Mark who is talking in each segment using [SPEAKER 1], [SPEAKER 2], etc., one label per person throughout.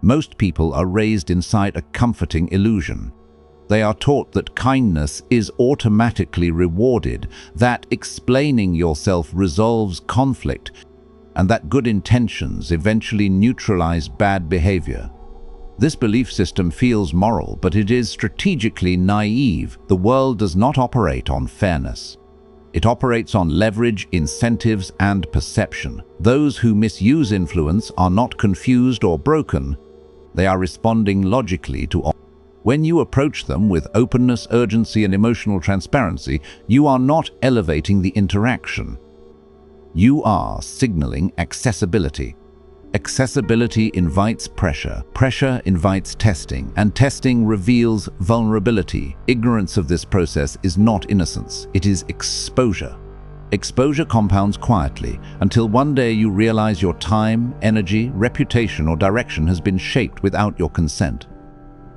[SPEAKER 1] Most people are raised inside a comforting illusion. They are taught that kindness is automatically rewarded, that explaining yourself resolves conflict, and that good intentions eventually neutralize bad behavior. This belief system feels moral, but it is strategically naive. The world does not operate on fairness. It operates on leverage, incentives, and perception. Those who misuse influence are not confused or broken. They are responding logically to. When you approach them with openness, urgency, and emotional transparency, you are not elevating the interaction. You are signaling accessibility. Accessibility invites pressure. Pressure invites testing, and testing reveals vulnerability. Ignorance of this process is not innocence, it is exposure. Exposure compounds quietly until one day you realize your time, energy, reputation, or direction has been shaped without your consent.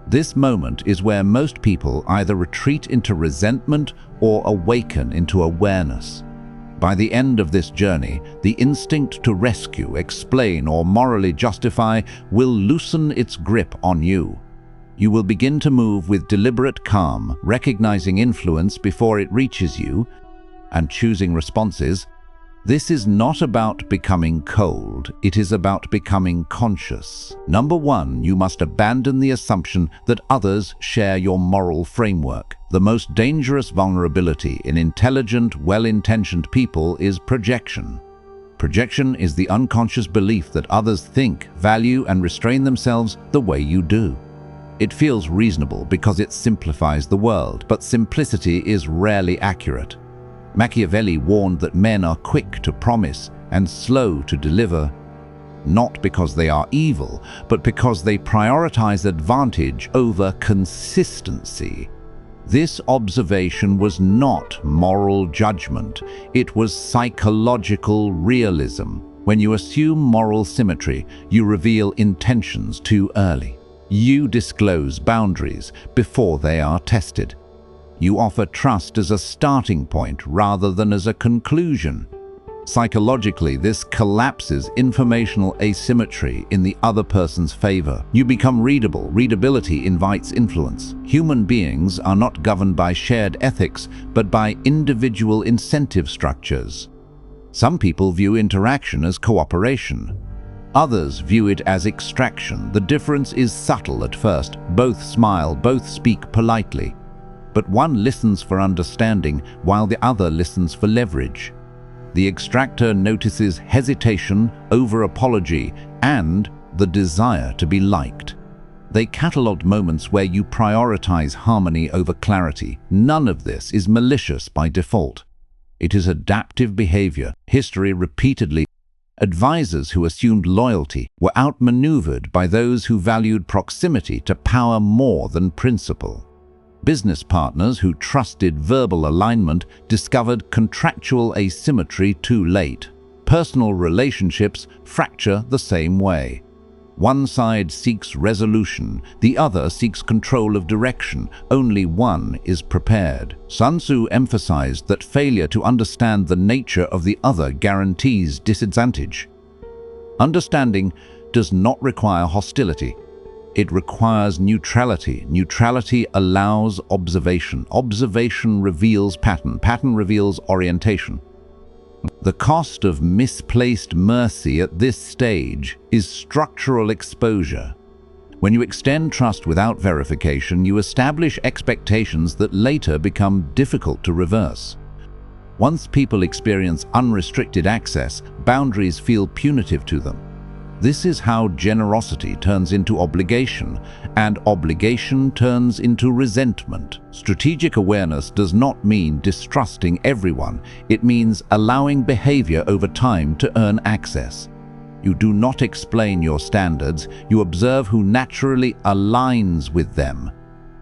[SPEAKER 1] This moment is where most people either retreat into resentment or awaken into awareness. By the end of this journey, the instinct to rescue, explain, or morally justify will loosen its grip on you. You will begin to move with deliberate calm, recognizing influence before it reaches you, and choosing responses. This is not about becoming cold, it is about becoming conscious. Number one, you must abandon the assumption that others share your moral framework. The most dangerous vulnerability in intelligent, well-intentioned people is projection. Projection is the unconscious belief that others think, value, and restrain themselves the way you do. It feels reasonable because it simplifies the world, but simplicity is rarely accurate. Machiavelli warned that men are quick to promise and slow to deliver, not because they are evil, but because they prioritize advantage over consistency. This observation was not moral judgment, it was psychological realism. When you assume moral symmetry, you reveal intentions too early. You disclose boundaries before they are tested. You offer trust as a starting point rather than as a conclusion. Psychologically, this collapses informational asymmetry in the other person's favor. You become readable. Readability invites influence. Human beings are not governed by shared ethics, but by individual incentive structures. Some people view interaction as cooperation. Others view it as extraction. The difference is subtle at first. Both smile, both speak politely. But one listens for understanding while the other listens for leverage. The extractor notices hesitation, over-apology, and the desire to be liked. They catalogued moments where you prioritize harmony over clarity. None of this is malicious by default. It is adaptive behavior. History repeatedly. Advisors who assumed loyalty were outmaneuvered by those who valued proximity to power more than principle. Business partners who trusted verbal alignment discovered contractual asymmetry too late. Personal relationships fracture the same way. One side seeks resolution, the other seeks control of direction. Only one is prepared. Sun Tzu emphasized that failure to understand the nature of the other guarantees disadvantage. Understanding does not require hostility. It requires neutrality. Neutrality allows observation. Observation reveals pattern. Pattern reveals orientation. The cost of misplaced mercy at this stage is structural exposure. When you extend trust without verification, you establish expectations that later become difficult to reverse. Once people experience unrestricted access, boundaries feel punitive to them. This is how generosity turns into obligation, and obligation turns into resentment. Strategic awareness does not mean distrusting everyone. It means allowing behavior over time to earn access. You do not explain your standards, you observe who naturally aligns with them.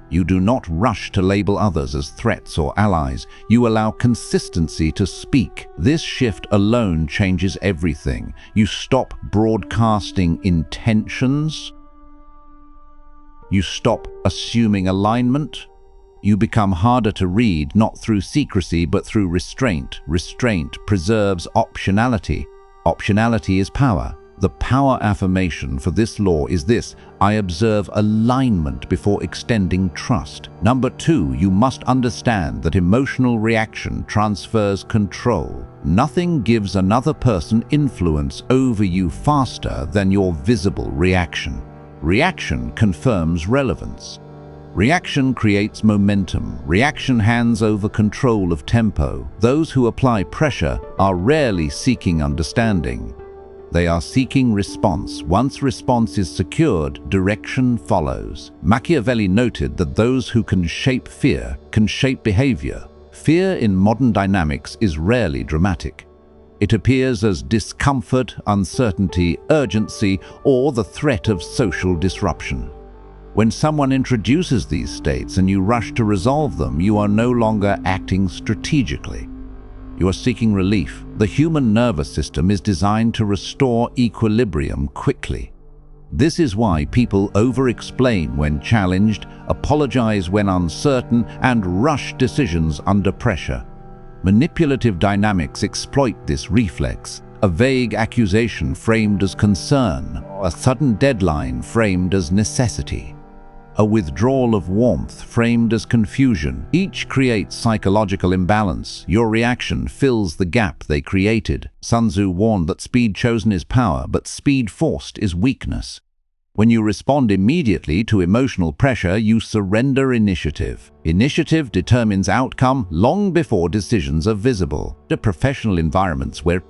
[SPEAKER 1] You do not rush to label others as threats or allies. You allow consistency to speak. This shift alone changes everything. You stop broadcasting intentions. You stop assuming alignment. You become harder to read, not through secrecy, but through restraint. Restraint preserves optionality. Optionality is power. The power affirmation for this law is this: I observe alignment before extending trust. Number 2, you must understand that emotional reaction transfers control. Nothing gives another person influence over you faster than your visible reaction. Reaction confirms relevance. Reaction creates momentum. Reaction hands over control of tempo. Those who apply pressure are rarely seeking understanding. They are seeking response. Once response is secured, direction follows. Machiavelli noted that those who can shape fear can shape behavior. Fear in modern dynamics is rarely dramatic. It appears as discomfort, uncertainty, urgency, or the threat of social disruption. When someone introduces these states and you rush to resolve them, you are no longer acting strategically. You are seeking relief. The human nervous system is designed to restore equilibrium quickly. This is why people over-explain when challenged, apologize when uncertain, and rush decisions under pressure. Manipulative dynamics exploit this reflex. A vague accusation framed as concern, or a sudden deadline framed as necessity. A withdrawal of warmth framed as confusion. Each creates psychological imbalance. Your reaction fills the gap they created. Sun Tzu warned that speed chosen is power, but speed forced is weakness. When you respond immediately to emotional pressure, you surrender initiative. Initiative determines outcome long before decisions are visible. The professional environments where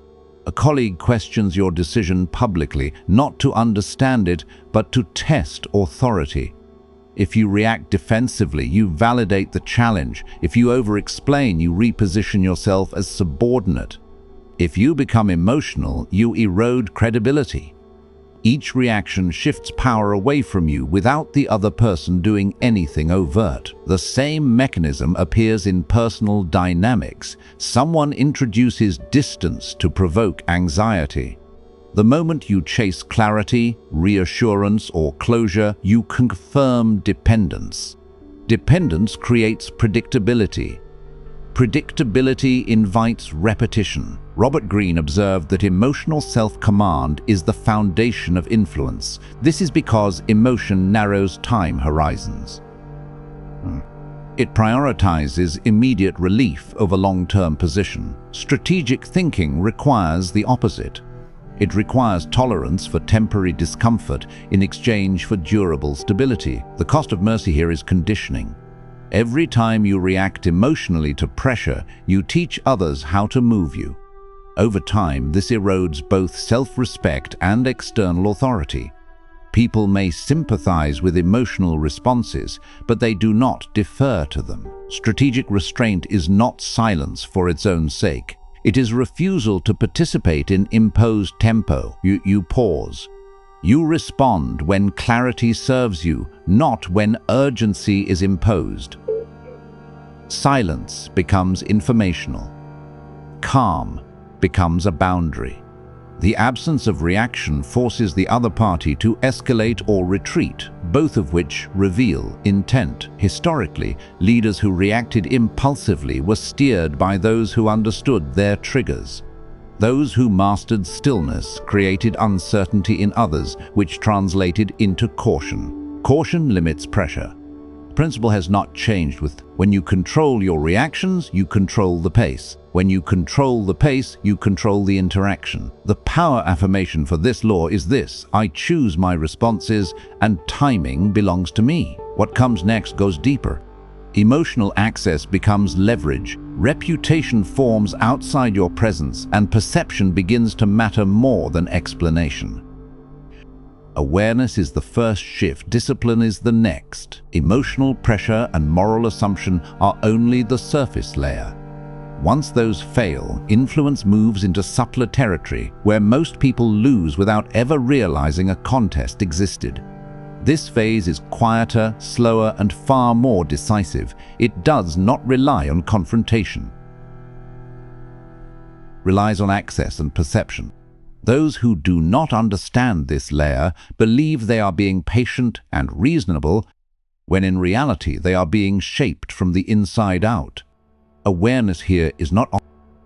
[SPEAKER 1] a colleague questions your decision publicly, not to understand it, but to test authority. If you react defensively, you validate the challenge. If you over-explain, you reposition yourself as subordinate. If you become emotional, you erode credibility. Each reaction shifts power away from you without the other person doing anything overt. The same mechanism appears in personal dynamics. Someone introduces distance to provoke anxiety. The moment you chase clarity, reassurance, or closure, you confirm dependence. Dependence creates predictability. Predictability invites repetition. Robert Greene observed that emotional self-command is the foundation of influence. This is because emotion narrows time horizons. It prioritizes immediate relief over long-term position. Strategic thinking requires the opposite. It requires tolerance for temporary discomfort in exchange for durable stability. The cost of mercy here is conditioning. Every time you react emotionally to pressure, you teach others how to move you. Over time, this erodes both self-respect and external authority. People may sympathize with emotional responses, but they do not defer to them. Strategic restraint is not silence for its own sake. It is refusal to participate in imposed tempo. You pause. You respond when clarity serves you, not when urgency is imposed. Silence becomes informational. Calm becomes a boundary. The absence of reaction forces the other party to escalate or retreat, both of which reveal intent. Historically, leaders who reacted impulsively were steered by those who understood their triggers. Those who mastered stillness created uncertainty in others, which translated into caution. Caution limits pressure. The principle has not changed. When you control your reactions, you control the pace. When you control the pace, you control the interaction. The power affirmation for this law is this: I choose my responses, and timing belongs to me. What comes next goes deeper. Emotional access becomes leverage. Reputation forms outside your presence, and perception begins to matter more than explanation. Awareness is the first shift, discipline is the next. Emotional pressure and moral assumption are only the surface layer. Once those fail, influence moves into subtler territory where most people lose without ever realizing a contest existed. This phase is quieter, slower, and far more decisive. It does not rely on confrontation. Relies on access and perception. Those who do not understand this layer believe they are being patient and reasonable, when in reality they are being shaped from the inside out. Awareness here is not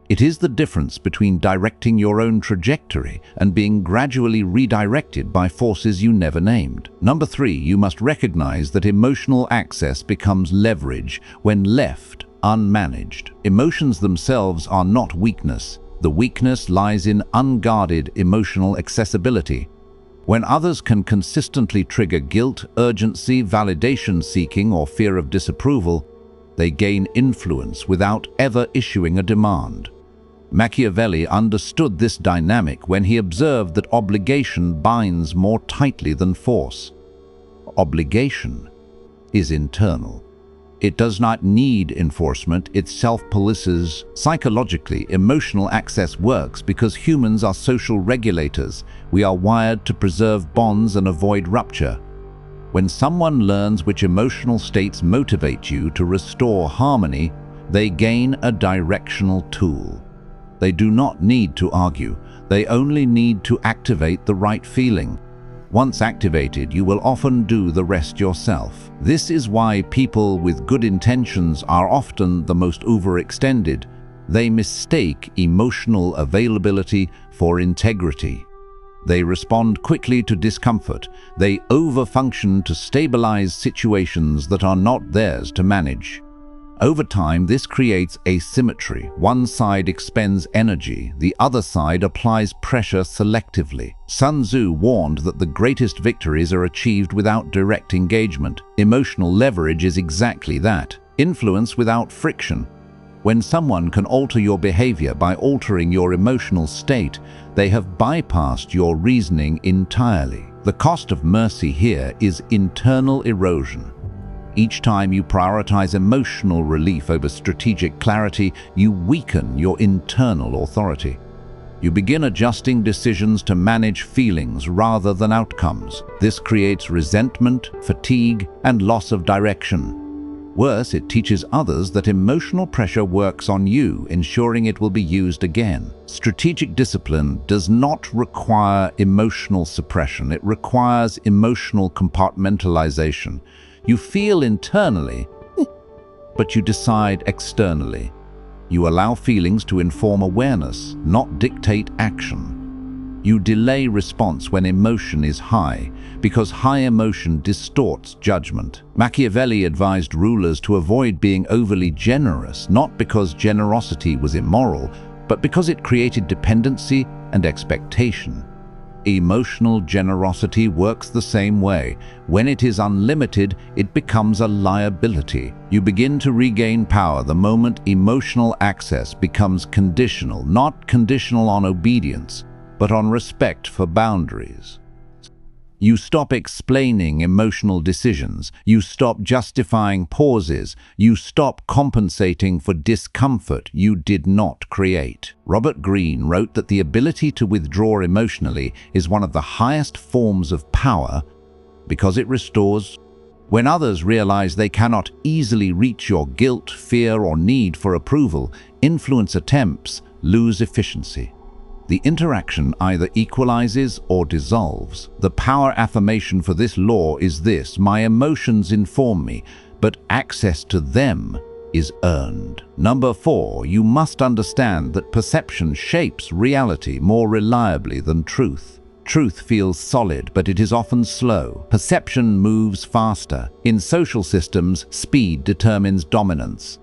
[SPEAKER 1] It is the difference between directing your own trajectory and being gradually redirected by forces you never named. Number 3, you must recognize that emotional access becomes leverage when left unmanaged. Emotions themselves are not weakness. The weakness lies in unguarded emotional accessibility. When others can consistently trigger guilt, urgency, validation seeking, or fear of disapproval, they gain influence without ever issuing a demand. Machiavelli understood this dynamic when he observed that obligation binds more tightly than force. Obligation is internal. It does not need enforcement, it self-polices. Psychologically, emotional access works because humans are social regulators. We are wired to preserve bonds and avoid rupture. When someone learns which emotional states motivate you to restore harmony, they gain a directional tool. They do not need to argue, they only need to activate the right feeling. Once activated, you will often do the rest yourself. This is why people with good intentions are often the most overextended. They mistake emotional availability for integrity. They respond quickly to discomfort. They overfunction to stabilize situations that are not theirs to manage. Over time, this creates asymmetry. One side expends energy, the other side applies pressure selectively. Sun Tzu warned that the greatest victories are achieved without direct engagement. Emotional leverage is exactly that. Influence without friction. When someone can alter your behavior by altering your emotional state, they have bypassed your reasoning entirely. The cost of mercy here is internal erosion. Each time you prioritize emotional relief over strategic clarity, you weaken your internal authority. You begin adjusting decisions to manage feelings rather than outcomes. This creates resentment, fatigue, and loss of direction. Worse, it teaches others that emotional pressure works on you, ensuring it will be used again. Strategic discipline does not require emotional suppression. It requires emotional compartmentalization. You feel internally, but you decide externally. You allow feelings to inform awareness, not dictate action. You delay response when emotion is high, because high emotion distorts judgment. Machiavelli advised rulers to avoid being overly generous, not because generosity was immoral, but because it created dependency and expectation. Emotional generosity works the same way. When it is unlimited, it becomes a liability. You begin to regain power the moment emotional access becomes conditional, not conditional on obedience, but on respect for boundaries. You stop explaining emotional decisions. You stop justifying pauses. You stop compensating for discomfort you did not create. Robert Greene wrote that the ability to withdraw emotionally is one of the highest forms of power because it restores. When others realize they cannot easily reach your guilt, fear, or need for approval, influence attempts lose efficiency. The interaction either equalizes or dissolves. The power affirmation for this law is this: my emotions inform me, but access to them is earned. Number 4, you must understand that perception shapes reality more reliably than truth. Truth feels solid, but it is often slow. Perception moves faster. In social systems, speed determines dominance.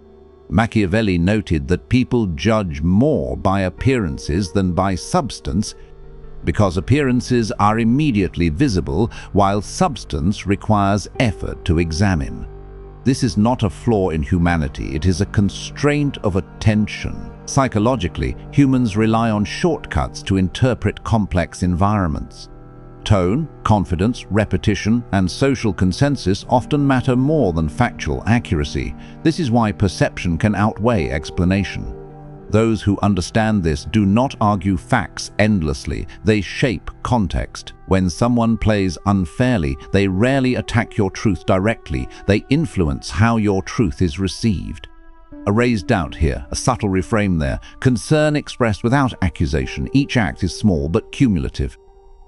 [SPEAKER 1] Machiavelli noted that people judge more by appearances than by substance because appearances are immediately visible while substance requires effort to examine. This is not a flaw in humanity, it is a constraint of attention. Psychologically, humans rely on shortcuts to interpret complex environments. Tone, confidence, repetition, and social consensus often matter more than factual accuracy. This is why perception can outweigh explanation. Those who understand this do not argue facts endlessly, they shape context. When someone plays unfairly, they rarely attack your truth directly, they influence how your truth is received. A raised doubt here, a subtle reframe there, concern expressed without accusation. Each act is small but cumulative.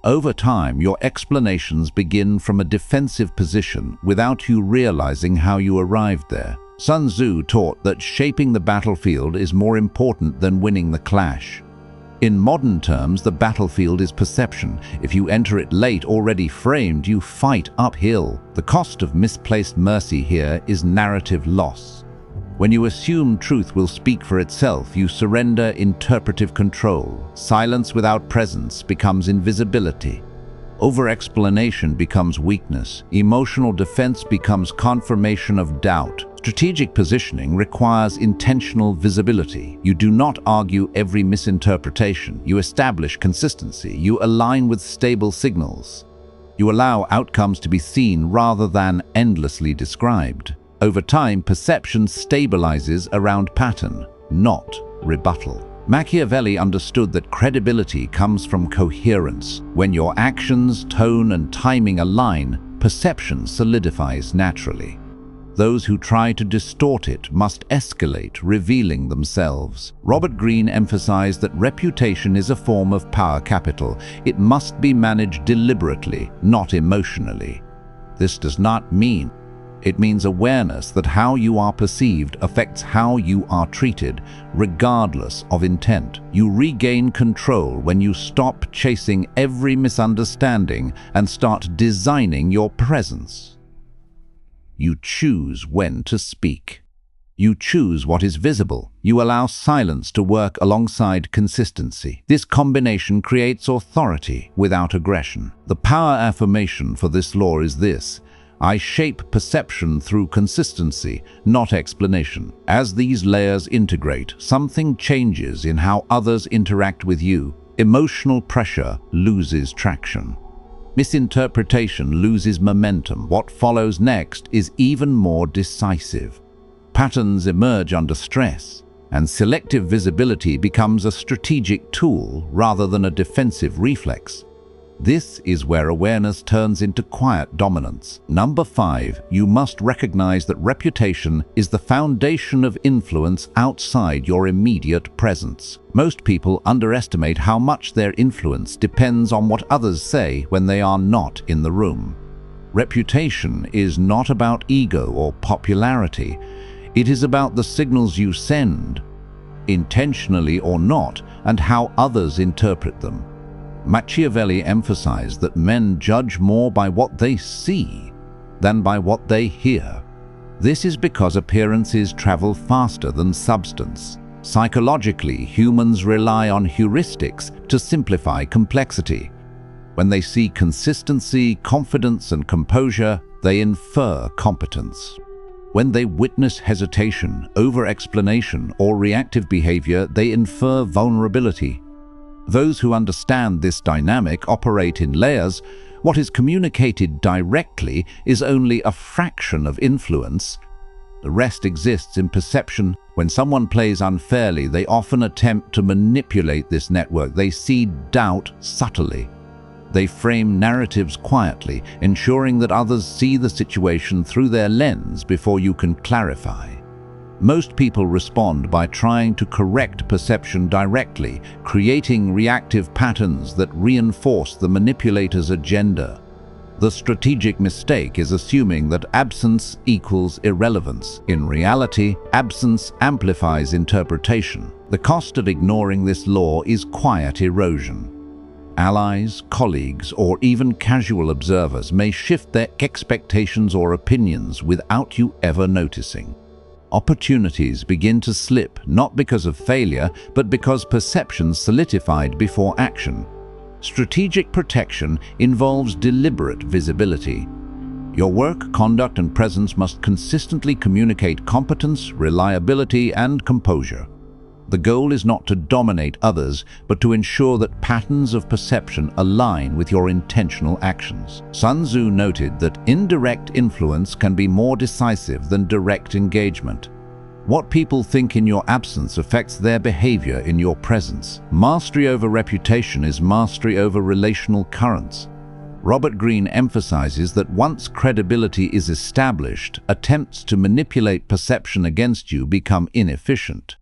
[SPEAKER 1] Over time, your explanations begin from a defensive position without you realizing how you arrived there. Sun Tzu taught that shaping the battlefield is more important than winning the clash. In modern terms, the battlefield is perception. If you enter it late, already framed, you fight uphill. The cost of misplaced mercy here is narrative loss. When you assume truth will speak for itself, you surrender interpretive control. Silence without presence becomes invisibility. Over-explanation becomes weakness. Emotional defense becomes confirmation of doubt. Strategic positioning requires intentional visibility. You do not argue every misinterpretation. You establish consistency. You align with stable signals. You allow outcomes to be seen rather than endlessly described. Over time, perception stabilizes around pattern, not rebuttal. Machiavelli understood that credibility comes from coherence. When your actions, tone, and timing align, perception solidifies naturally. Those who try to distort it must escalate, revealing themselves. Robert Greene emphasized that reputation is a form of power capital. It must be managed deliberately, not emotionally. This does not mean. It means awareness that how you are perceived affects how you are treated, regardless of intent. You regain control when you stop chasing every misunderstanding and start designing your presence. You choose when to speak. You choose what is visible. You allow silence to work alongside consistency. This combination creates authority without aggression. The power affirmation for this law is this: I shape perception through consistency, not explanation. As these layers integrate, something changes in how others interact with you. Emotional pressure loses traction. Misinterpretation loses momentum. What follows next is even more decisive. Patterns emerge under stress, and selective visibility becomes a strategic tool rather than a defensive reflex. This is where awareness turns into quiet dominance. Number 5, you must recognize that reputation is the foundation of influence outside your immediate presence. Most people underestimate how much their influence depends on what others say when they are not in the room. Reputation is not about ego or popularity. It is about the signals you send, intentionally or not, and how others interpret them. Machiavelli emphasized that men judge more by what they see than by what they hear. This is because appearances travel faster than substance. Psychologically, humans rely on heuristics to simplify complexity. When they see consistency, confidence, and composure, they infer competence. When they witness hesitation, over-explanation, or reactive behavior, they infer vulnerability. Those who understand this dynamic operate in layers. What is communicated directly is only a fraction of influence. The rest exists in perception. When someone plays unfairly, they often attempt to manipulate this network. They seed doubt subtly. They frame narratives quietly, ensuring that others see the situation through their lens before you can clarify. Most people respond by trying to correct perception directly, creating reactive patterns that reinforce the manipulator's agenda. The strategic mistake is assuming that absence equals irrelevance. In reality, absence amplifies interpretation. The cost of ignoring this law is quiet erosion. Allies, colleagues, or even casual observers may shift their expectations or opinions without you ever noticing. Opportunities begin to slip, not because of failure, but because perceptions solidified before action. Strategic protection involves deliberate visibility. Your work, conduct, and presence must consistently communicate competence, reliability, and composure. The goal is not to dominate others, but to ensure that patterns of perception align with your intentional actions. Sun Tzu noted that indirect influence can be more decisive than direct engagement. What people think in your absence affects their behavior in your presence. Mastery over reputation is mastery over relational currents. Robert Greene emphasizes that once credibility is established, attempts to manipulate perception against you become inefficient.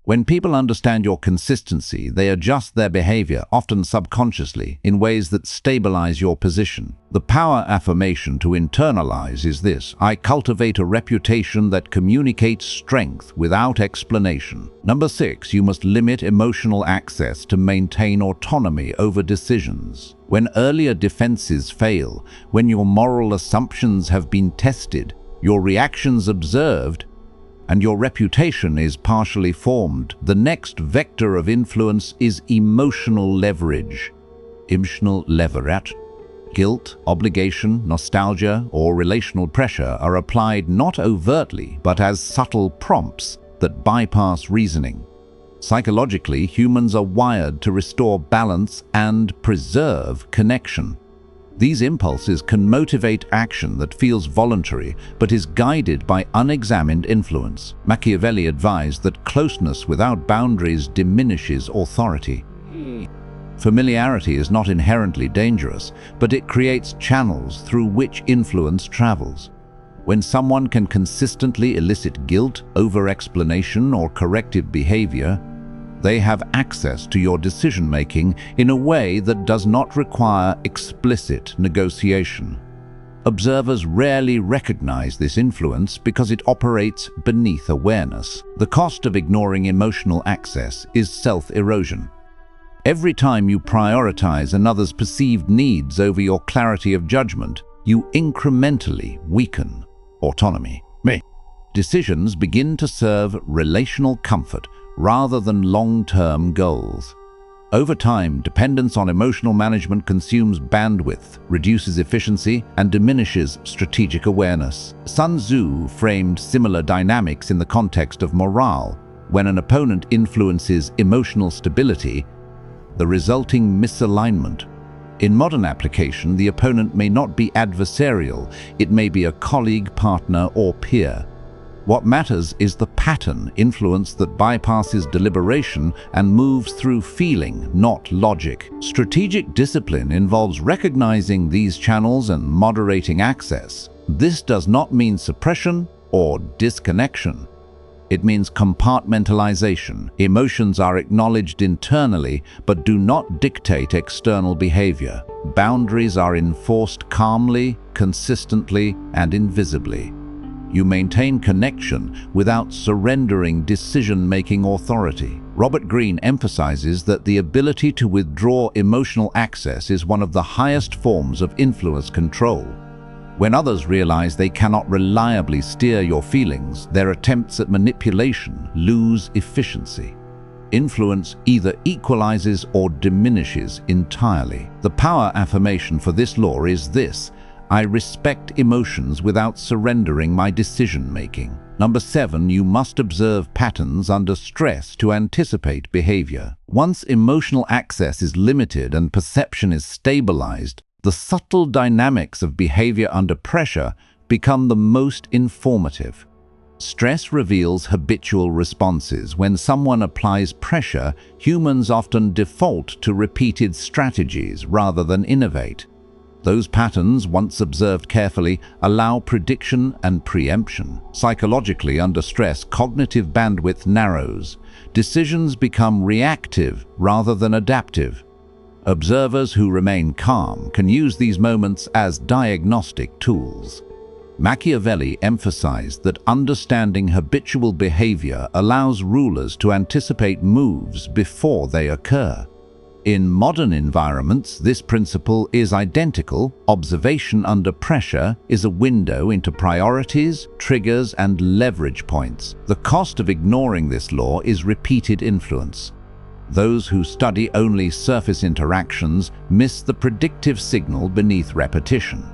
[SPEAKER 1] When people understand your consistency, they adjust their behavior, often subconsciously, in ways that stabilize your position. The power affirmation to internalize is this: I cultivate a reputation that communicates strength without explanation. Number 6, you must limit emotional access to maintain autonomy over decisions. When earlier defenses fail, when your moral assumptions have been tested, your reactions observed, and your reputation is partially formed, the next vector of influence is emotional leverage. Emotional leverage. Guilt, obligation, nostalgia, or relational pressure are applied not overtly, but as subtle prompts that bypass reasoning. Psychologically, humans are wired to restore balance and preserve connection. These impulses can motivate action that feels voluntary but is guided by unexamined influence. Machiavelli advised that closeness without boundaries diminishes authority. Familiarity is not inherently dangerous, but it creates channels through which influence travels. When someone can consistently elicit guilt, over-explanation, or corrective behavior, they have access to your decision-making in a way that does not require explicit negotiation. Observers rarely recognize this influence because it operates beneath awareness. The cost of ignoring emotional access is self-erosion. Every time you prioritize another's perceived needs over your clarity of judgment, you incrementally weaken autonomy. Decisions begin to serve relational comfort rather than long-term goals. Over time, dependence on emotional management consumes bandwidth, reduces efficiency, and diminishes strategic awareness. Sun Tzu framed similar dynamics in the context of morale. When an opponent influences emotional stability, the resulting misalignment. In modern application, the opponent may not be adversarial, it may be a colleague, partner, or peer. What matters is the pattern influence that bypasses deliberation and moves through feeling, not logic. Strategic discipline involves recognizing these channels and moderating access. This does not mean suppression or disconnection. It means compartmentalization. Emotions are acknowledged internally but do not dictate external behavior. Boundaries are enforced calmly, consistently, and invisibly. You maintain connection without surrendering decision-making authority. Robert Greene emphasizes that the ability to withdraw emotional access is one of the highest forms of influence control. When others realize they cannot reliably steer your feelings, their attempts at manipulation lose efficiency. Influence either equalizes or diminishes entirely. The power affirmation for this law is this: I respect emotions without surrendering my decision-making. Number 7, you must observe patterns under stress to anticipate behavior. Once emotional access is limited and perception is stabilized, the subtle dynamics of behavior under pressure become the most informative. Stress reveals habitual responses. When someone applies pressure, humans often default to repeated strategies rather than innovate. Those patterns, once observed carefully, allow prediction and preemption. Psychologically, under stress, cognitive bandwidth narrows. Decisions become reactive rather than adaptive. Observers who remain calm can use these moments as diagnostic tools. Machiavelli emphasized that understanding habitual behavior allows rulers to anticipate moves before they occur. In modern environments, this principle is identical. Observation under pressure is a window into priorities, triggers, and leverage points. The cost of ignoring this law is repeated influence. Those who study only surface interactions miss the predictive signal beneath repetition.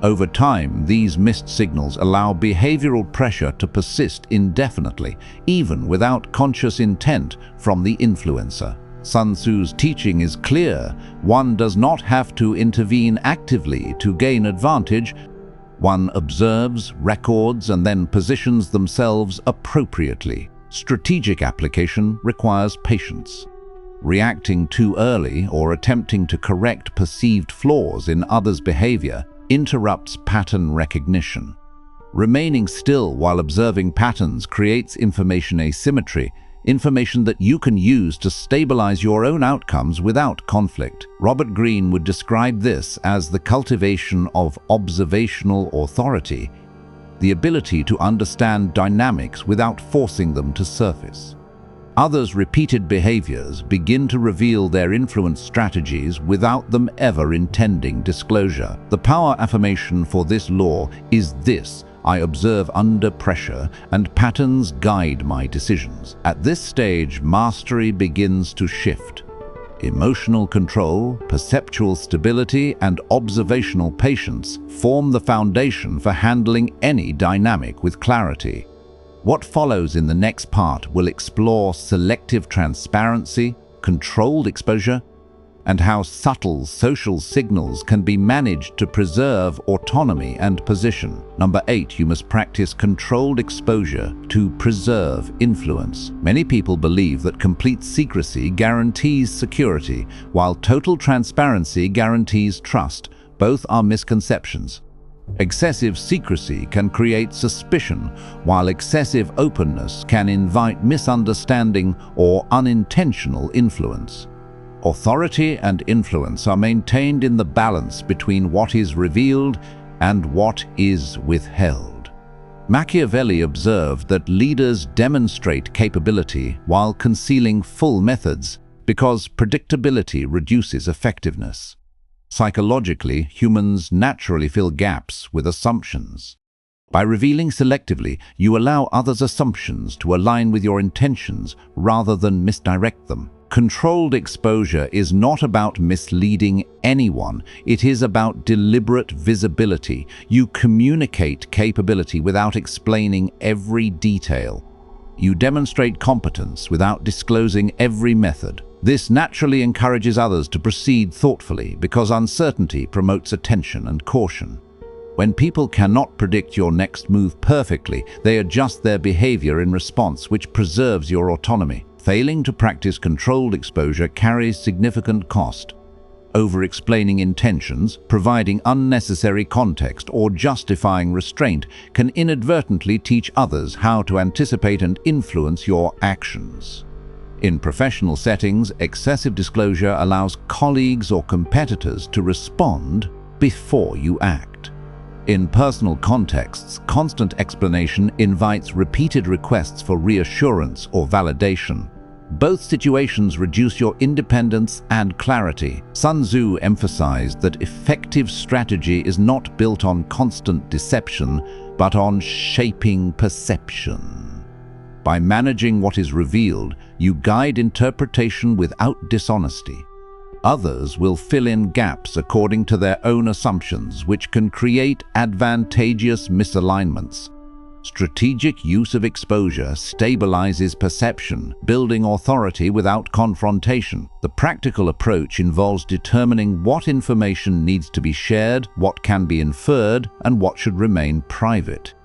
[SPEAKER 1] Over time, these missed signals allow behavioral pressure to persist indefinitely, even without conscious intent from the influencer. Sun Tzu's teaching is clear. One does not have to intervene actively to gain advantage. One observes, records, and then positions themselves appropriately. Strategic application requires patience. Reacting too early or attempting to correct perceived flaws in others' behavior interrupts pattern recognition. Remaining still while observing patterns creates information asymmetry, information that you can use to stabilize your own outcomes without conflict. Robert Greene would describe this as the cultivation of observational authority, the ability to understand dynamics without forcing them to surface. Others' repeated behaviors begin to reveal their influence strategies without them ever intending disclosure. The power affirmation for this law is this: I observe under pressure, and patterns guide my decisions. At this stage, mastery begins to shift. Emotional control, perceptual stability, and observational patience form the foundation for handling any dynamic with clarity. What follows in the next part will explore selective transparency, controlled exposure, and how subtle social signals can be managed to preserve autonomy and position. Number 8, you must practice controlled exposure to preserve influence. Many people believe that complete secrecy guarantees security, while total transparency guarantees trust. Both are misconceptions. Excessive secrecy can create suspicion, while excessive openness can invite misunderstanding or unintentional influence. Authority and influence are maintained in the balance between what is revealed and what is withheld. Machiavelli observed that leaders demonstrate capability while concealing full methods because predictability reduces effectiveness. Psychologically, humans naturally fill gaps with assumptions. By revealing selectively, you allow others' assumptions to align with your intentions rather than misdirect them. Controlled exposure is not about misleading anyone. It is about deliberate visibility. You communicate capability without explaining every detail. You demonstrate competence without disclosing every method. This naturally encourages others to proceed thoughtfully because uncertainty promotes attention and caution. When people cannot predict your next move perfectly, they adjust their behavior in response, which preserves your autonomy. Failing to practice controlled exposure carries significant cost. Over-explaining intentions, providing unnecessary context, or justifying restraint can inadvertently teach others how to anticipate and influence your actions. In professional settings, excessive disclosure allows colleagues or competitors to respond before you act. In personal contexts, constant explanation invites repeated requests for reassurance or validation. Both situations reduce your independence and clarity. Sun Tzu emphasized that effective strategy is not built on constant deception, but on shaping perception. By managing what is revealed, you guide interpretation without dishonesty. Others will fill in gaps according to their own assumptions, which can create advantageous misalignments. Strategic use of exposure stabilizes perception, building authority without confrontation. The practical approach involves determining what information needs to be shared, what can be inferred, and what should remain private.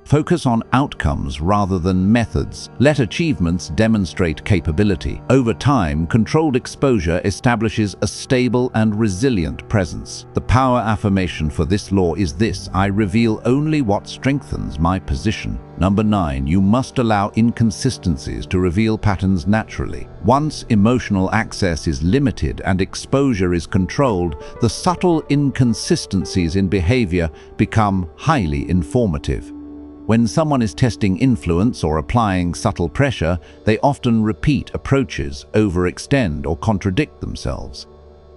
[SPEAKER 1] Focus on outcomes rather than methods. Let achievements demonstrate capability. Over time, controlled exposure establishes a stable and resilient presence. The power affirmation for this law is this: I reveal only what strengthens my position. Number 9, you must allow inconsistencies to reveal patterns naturally. Once emotional access is limited and exposure is controlled, the subtle inconsistencies in behavior become highly informative. When someone is testing influence or applying subtle pressure, they often repeat approaches, overextend, or contradict themselves.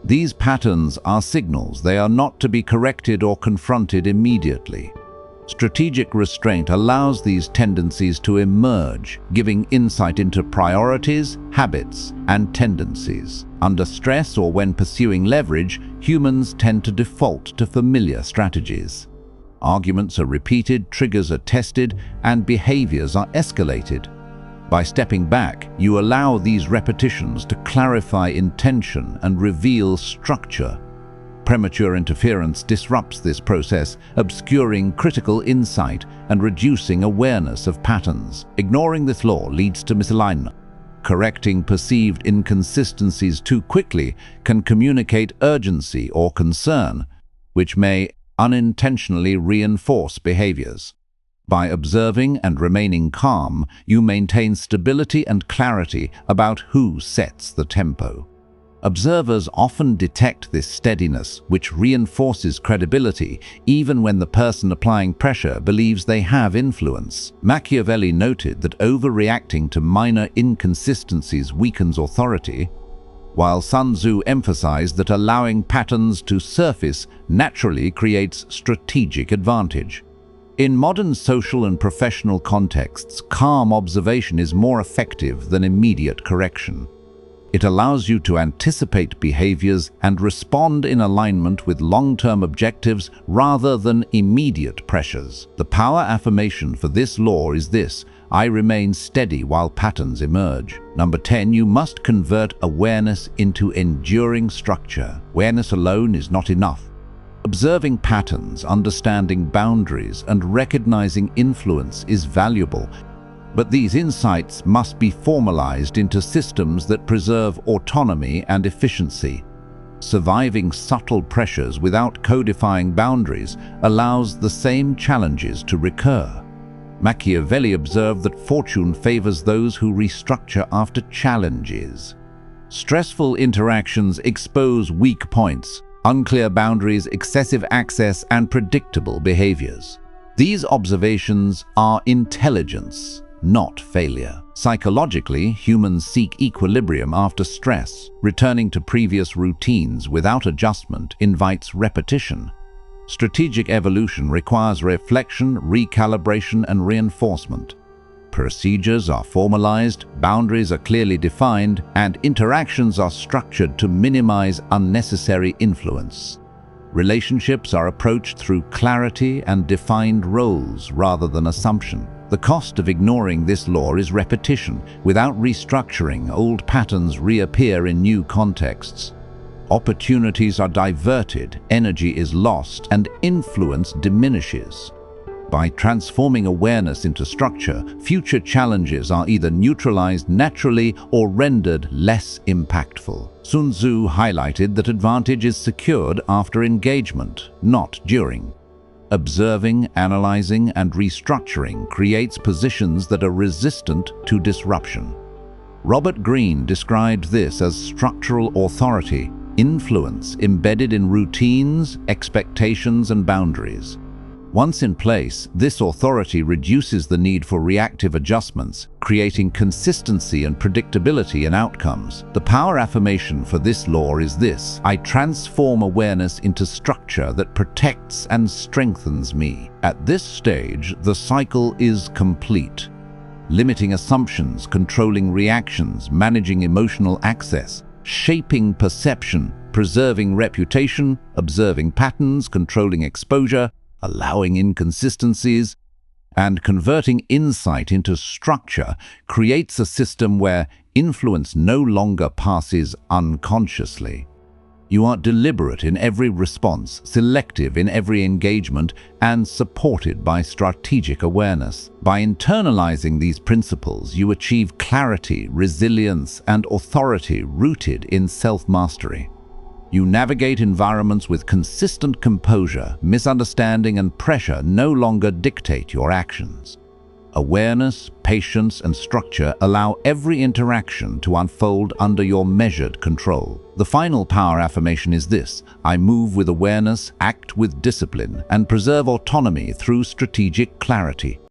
[SPEAKER 1] These patterns are signals. They are not to be corrected or confronted immediately. Strategic restraint allows these tendencies to emerge, giving insight into priorities, habits, and tendencies. Under stress or when pursuing leverage, humans tend to default to familiar strategies. Arguments are repeated, triggers are tested, and behaviors are escalated. By stepping back, you allow these repetitions to clarify intention and reveal structure. Premature interference disrupts this process, obscuring critical insight and reducing awareness of patterns. Ignoring this law leads to misalignment. Correcting perceived inconsistencies too quickly can communicate urgency or concern, which may unintentionally reinforce behaviors. By observing and remaining calm, you maintain stability and clarity about who sets the tempo. Observers often detect this steadiness, which reinforces credibility even when the person applying pressure believes they have influence. Machiavelli noted that overreacting to minor inconsistencies weakens authority, while Sun Tzu emphasized that allowing patterns to surface naturally creates strategic advantage. In modern social and professional contexts, calm observation is more effective than immediate correction. It allows you to anticipate behaviors and respond in alignment with long-term objectives rather than immediate pressures. The power affirmation for this law is this: I remain steady while patterns emerge. Number 10, you must convert awareness into enduring structure. Awareness alone is not enough. Observing patterns, understanding boundaries, and recognizing influence is valuable. But these insights must be formalized into systems that preserve autonomy and efficiency. Surviving subtle pressures without codifying boundaries allows the same challenges to recur. Machiavelli observed that fortune favors those who restructure after challenges. Stressful interactions expose weak points, unclear boundaries, excessive access, and predictable behaviors. These observations are intelligence, not failure. Psychologically, humans seek equilibrium after stress. Returning to previous routines without adjustment invites repetition. Strategic evolution requires reflection, recalibration, and reinforcement. Procedures are formalized, boundaries are clearly defined, and interactions are structured to minimize unnecessary influence. Relationships are approached through clarity and defined roles rather than assumption. The cost of ignoring this law is repetition. Without restructuring, old patterns reappear in new contexts. Opportunities are diverted, energy is lost, and influence diminishes. By transforming awareness into structure, future challenges are either neutralized naturally or rendered less impactful. Sun Tzu highlighted that advantage is secured after engagement, not during. Observing, analyzing, and restructuring creates positions that are resistant to disruption. Robert Greene described this as structural authority, influence embedded in routines, expectations, and boundaries. Once in place, this authority reduces the need for reactive adjustments, creating consistency and predictability in outcomes. The power affirmation for this law is this: I transform awareness into structure that protects and strengthens me. At this stage, the cycle is complete. Limiting assumptions, controlling reactions, managing emotional access, shaping perception, preserving reputation, observing patterns, controlling exposure, allowing inconsistencies, and converting insight into structure creates a system where influence no longer passes unconsciously. You are deliberate in every response, selective in every engagement, and supported by strategic awareness. By internalizing these principles, you achieve clarity, resilience, and authority rooted in self-mastery. You navigate environments with consistent composure. Misunderstanding and pressure no longer dictate your actions. Awareness, patience, and structure allow every interaction to unfold under your measured control. The final power affirmation is this: I move with awareness, act with discipline, and preserve autonomy through strategic clarity.